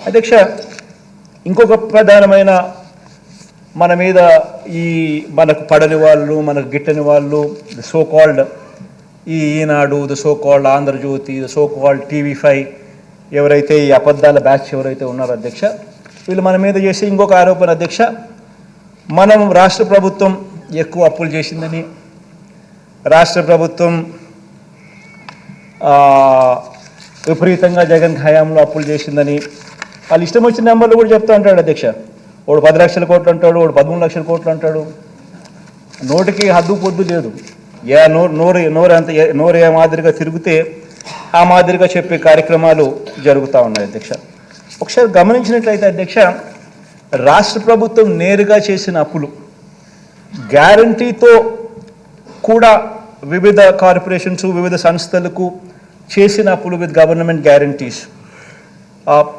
అధ్యక్ష, ఇంకొక ప్రధానమైన మన మీద మనకు పడని వాళ్ళు, మనకు గిట్టని వాళ్ళు, the so called Eenadu, the so called Andhrajyothy, the so called TV5 ఎవరైతే ఈ అబద్ధాల బ్యాచ్ ఎవరైతే ఉన్నారో అధ్యక్ష, వీళ్ళు మన మీద చేసే ఇంకొక ఆరోపణ అధ్యక్ష, మనం రాష్ట్ర ప్రభుత్వం ఎక్కువ అప్పులు చేసిందని, రాష్ట్ర ప్రభుత్వం విపరీతంగా జగన్ హయాంలో అప్పులు చేసిందని వాళ్ళు ఇష్టం వచ్చిన నెంబర్లు కూడా చెప్తూ ఉంటాడు అధ్యక్ష. వాడు 10 లక్షల కోట్లు అంటాడు, వాడు 13 లక్షల కోట్లు అంటాడు. నోటికి హద్దు పొద్దు లేదు. నోరు ఏ మాదిరిగా తిరిగితే ఆ మాదిరిగా చెప్పే కార్యక్రమాలు జరుగుతూ ఉన్నాయి అధ్యక్ష. ఒకసారి గమనించినట్లయితే అధ్యక్ష, రాష్ట్ర ప్రభుత్వం నేరుగా చేసిన అప్పులు, గ్యారంటీతో కూడా వివిధ కార్పొరేషన్స్, వివిధ సంస్థలకు చేసిన అప్పులు విత్ గవర్నమెంట్ గ్యారంటీస్,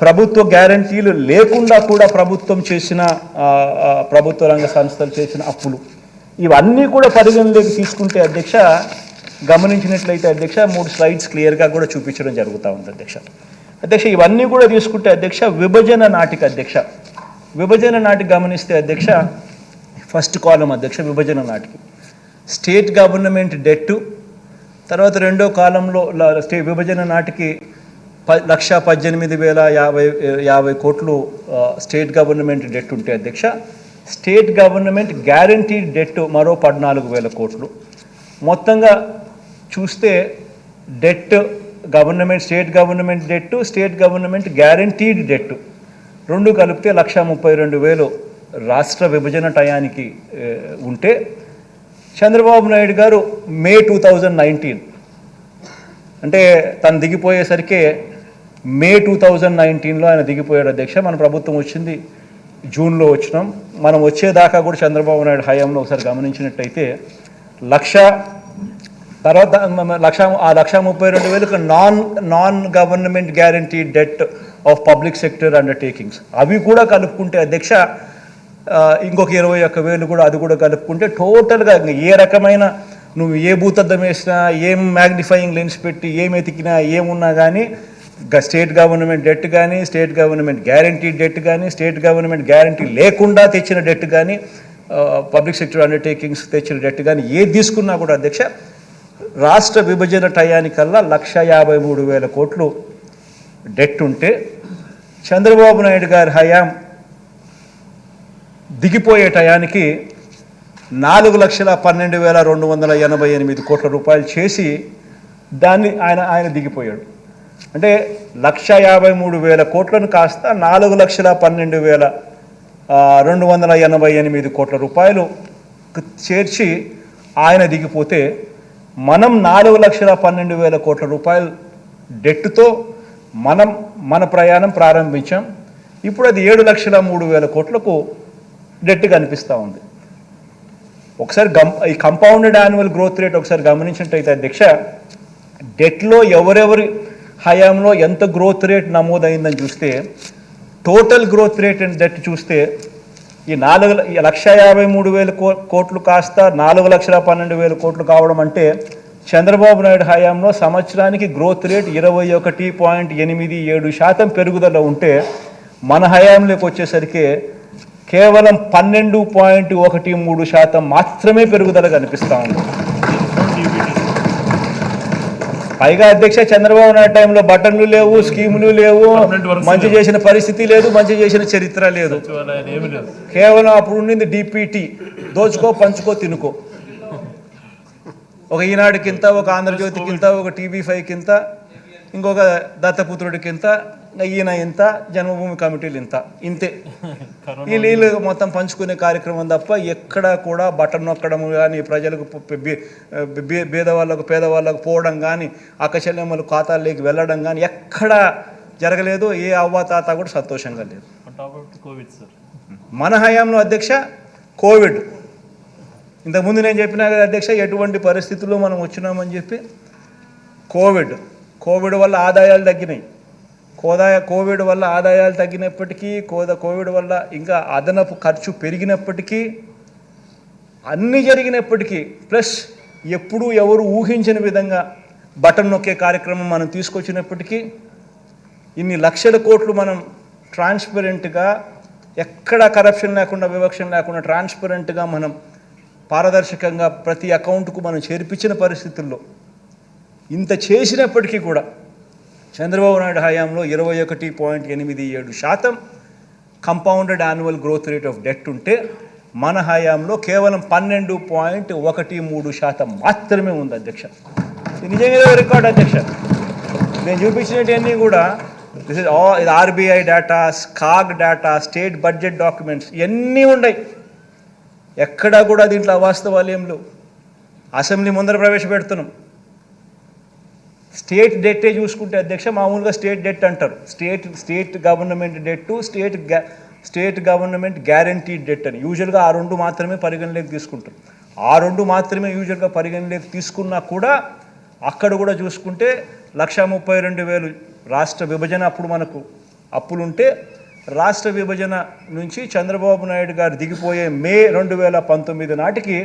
ప్రభుత్వ గ్యారంటీలు లేకుండా కూడా ప్రభుత్వం చేసిన ప్రభుత్వ రంగ సంస్థలు చేసిన అప్పులు, ఇవన్నీ కూడా పరిగణలోకి తీసుకుంటే అధ్యక్ష, గమనించినట్లయితే అధ్యక్ష 3 స్లైడ్స్ క్లియర్గా కూడా చూపించడం జరుగుతూ ఉంది అధ్యక్ష. అధ్యక్ష, ఇవన్నీ కూడా తీసుకుంటే అధ్యక్ష, విభజన నాటికి గమనిస్తే అధ్యక్ష, ఫస్ట్ కాలం అధ్యక్ష, విభజన నాటికి స్టేట్ గవర్నమెంట్ డెట్టు, తర్వాత రెండో కాలంలో విభజన నాటికి 1,18,050 కోట్లు స్టేట్ గవర్నమెంట్ డెట్ ఉంటే అధ్యక్ష, స్టేట్ గవర్నమెంట్ గ్యారంటీడ్ డెట్ మరో 14,000 కోట్లు. మొత్తంగా చూస్తే debt state government debt, state government guaranteed debt రెండు కలిపితే 1,32,000 రాష్ట్ర విభజన టయానికి ఉంటే, చంద్రబాబు నాయుడు గారు మే 2019 అంటే తను దిగిపోయేసరికి మే 2019లో ఆయన దిగిపోయాడు అధ్యక్ష. మన ప్రభుత్వం వచ్చింది జూన్లో వచ్చినాం. మనం వచ్చేదాకా కూడా చంద్రబాబు నాయుడు హయాంలో ఒకసారి గమనించినట్టయితే 1,32,000 non government guarantee det of public sector undertakings, అవి కూడా కలుపుకుంటే అధ్యక్ష ఇంకొక 21,000 కూడా, అది కూడా కలుపుకుంటే టోటల్గా ఏ రకమైన నువ్వు ఏ భూతద్దం వేసినా, ఏం మ్యాగ్నిఫైయింగ్ లెన్స్ పెట్టి ఏం ఎతికినా, ఏమున్నా కానీ స్టేట్ గవర్నమెంట్ డెట్ కానీ, స్టేట్ గవర్నమెంట్ గ్యారంటీ డెట్ కానీ, స్టేట్ గవర్నమెంట్ గ్యారంటీ లేకుండా తెచ్చిన డెట్ కానీ, పబ్లిక్ సెక్టర్ అండర్టేకింగ్స్ తెచ్చిన డెట్ కానీ ఏది తీసుకున్నా కూడా అధ్యక్ష, రాష్ట్ర విభజన టయానికల్లా 1,53,000 కోట్లు డెట్ ఉంటే, చంద్రబాబు నాయుడు గారి హయాం దిగిపోయే టయానికి 4,12,288 కోట్ల రూపాయలు చేసి దాన్ని ఆయన దిగిపోయాడు. అంటే 1,53,000 కోట్లను కాస్త 4,12,288 కోట్ల రూపాయలు చేర్చి ఆయన దిగిపోతే, మనం 4,12,000 కోట్ల రూపాయలు డెట్తో మన ప్రయాణం ప్రారంభించాం. ఇప్పుడు అది 7,03,000 కోట్లకు డెట్ కనిపిస్తూ ఉంది. ఒకసారి ఈ కంపౌండెడ్ యాన్యువల్ గ్రోత్ రేట్ ఒకసారి గమనించినట్టయితే అధ్యక్ష, డెట్లో ఎవరెవరి హయాంలో ఎంత గ్రోత్ రేట్ నమోదైందని చూస్తే, total growth rate and debt చూస్తే ఈ 1,53,000 కోట్లు కాస్త 4,12,000 కోట్లు కావడం అంటే, చంద్రబాబు నాయుడు హయాంలో సంవత్సరానికి గ్రోత్ రేట్ 21.87% పెరుగుదల ఉంటే, మన హయాంలోకి వచ్చేసరికి కేవలం 12.13% మాత్రమే పెరుగుదల కనిపిస్తూ ఉంది. పైగా అధ్యక్ష, చంద్రబాబు నాయుడు టైంలో బటన్లు లేవు, స్కీములు లేవు, మంచి చేసిన పరిస్థితి లేదు, మంచి చేసిన చరిత్ర లేదు. కేవలం అప్పుడు ఉండింది DPT, దోచుకో పంచుకో తినుకో. ఒక ఈనాడుకింత, ఒక ఆంధ్రజ్యోతికింత, ఒక TV5కింత, ఇంకొక దత్తపుత్రుడికింత, ఈయన ఇంత, జన్మభూమి కమిటీలు ఇంతే. ఈ నీళ్ళు మొత్తం పంచుకునే కార్యక్రమం తప్ప ఎక్కడా కూడా బటన్ నొక్కడం కానీ, ప్రజలకు పేదవాళ్ళకు పోవడం కానీ, అక్కచెల్లెమ్మలు ఖాతాల్లోకి వెళ్ళడం కానీ ఎక్కడా జరగలేదు. ఏ అవ్వాతాత కూడా సంతోషంగా లేదు. మన హయాంలో అధ్యక్ష కోవిడ్, ఇంతకుముందు నేను చెప్పినా కదా అధ్యక్ష, ఎటువంటి పరిస్థితుల్లో మనం వచ్చినామని చెప్పి. కోవిడ్ వల్ల ఆదాయాలు తగ్గినాయి. కోవిడ్ వల్ల ఆదాయాలు తగ్గినప్పటికీ, కోవిడ్ వల్ల ఇంకా అదనపు ఖర్చు పెరిగినప్పటికీ, అన్నీ జరిగినప్పటికీ, ప్లస్ ఎప్పుడూ ఎవరు ఊహించని విధంగా బటన్ నొక్కే కార్యక్రమం మనం తీసుకొచ్చినప్పటికీ, ఇన్ని లక్షల కోట్లు మనం ట్రాన్స్పరెంట్గా, ఎక్కడ కరప్షన్ లేకుండా, వివక్ష లేకుండా ట్రాన్స్పరెంట్గా మనం పారదర్శకంగా ప్రతి అకౌంట్కు మనం చేర్పించిన పరిస్థితుల్లో ఇంత చేసినప్పటికీ కూడా చంద్రబాబు నాయుడు హయాంలో 21.87% compounded annual growth rate of debt ఉంటే మన హయాంలో కేవలం 12.13% మాత్రమే ఉంది అధ్యక్ష. ఇది నిజంగా రికార్డ్ అధ్యక్ష. నేను చూపించినవన్నీ కూడా ఇది RBI data, CAG data, state budget documents ఇవన్నీ ఉన్నాయి. ఎక్కడా కూడా దీంట్లో అవాస్తవాలు ఏం లేవు. అసెంబ్లీ ముందర ప్రవేశపెడుతున్నాం. స్టేట్ డెట్టే చూసుకుంటే అధ్యక్ష, మామూలుగా స్టేట్ డెట్ అంటారు. State government debt, state government guaranteed debt అని యూజువల్గా ఆ రెండు మాత్రమే పరిగణలోకి తీసుకుంటారు. ఆ రెండు మాత్రమే యూజువల్గా పరిగణలోకి తీసుకున్నా కూడా అక్కడ కూడా చూసుకుంటే 1,32,000 రాష్ట్ర విభజన అప్పుడు మనకు అప్పులుంటే, రాష్ట్ర విభజన నుంచి చంద్రబాబు నాయుడు గారు దిగిపోయే మే 2019 నాటికి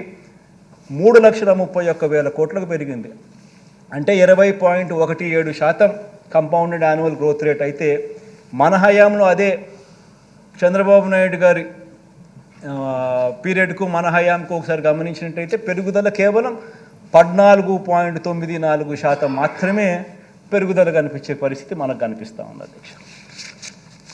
3,31,000 కోట్లకు పెరిగింది. అంటే 20.17% కంపౌండెడ్ యాన్యువల్ గ్రోత్ రేట్ అయితే, మన హయాంలో అదే చంద్రబాబు నాయుడు గారి పీరియడ్కు మన హయాంకు ఒకసారి గమనించినట్టయితే పెరుగుదల కేవలం 14.94% మాత్రమే పెరుగుదల కనిపించే పరిస్థితి మనకు కనిపిస్తూ ఉంది అధ్యక్ష.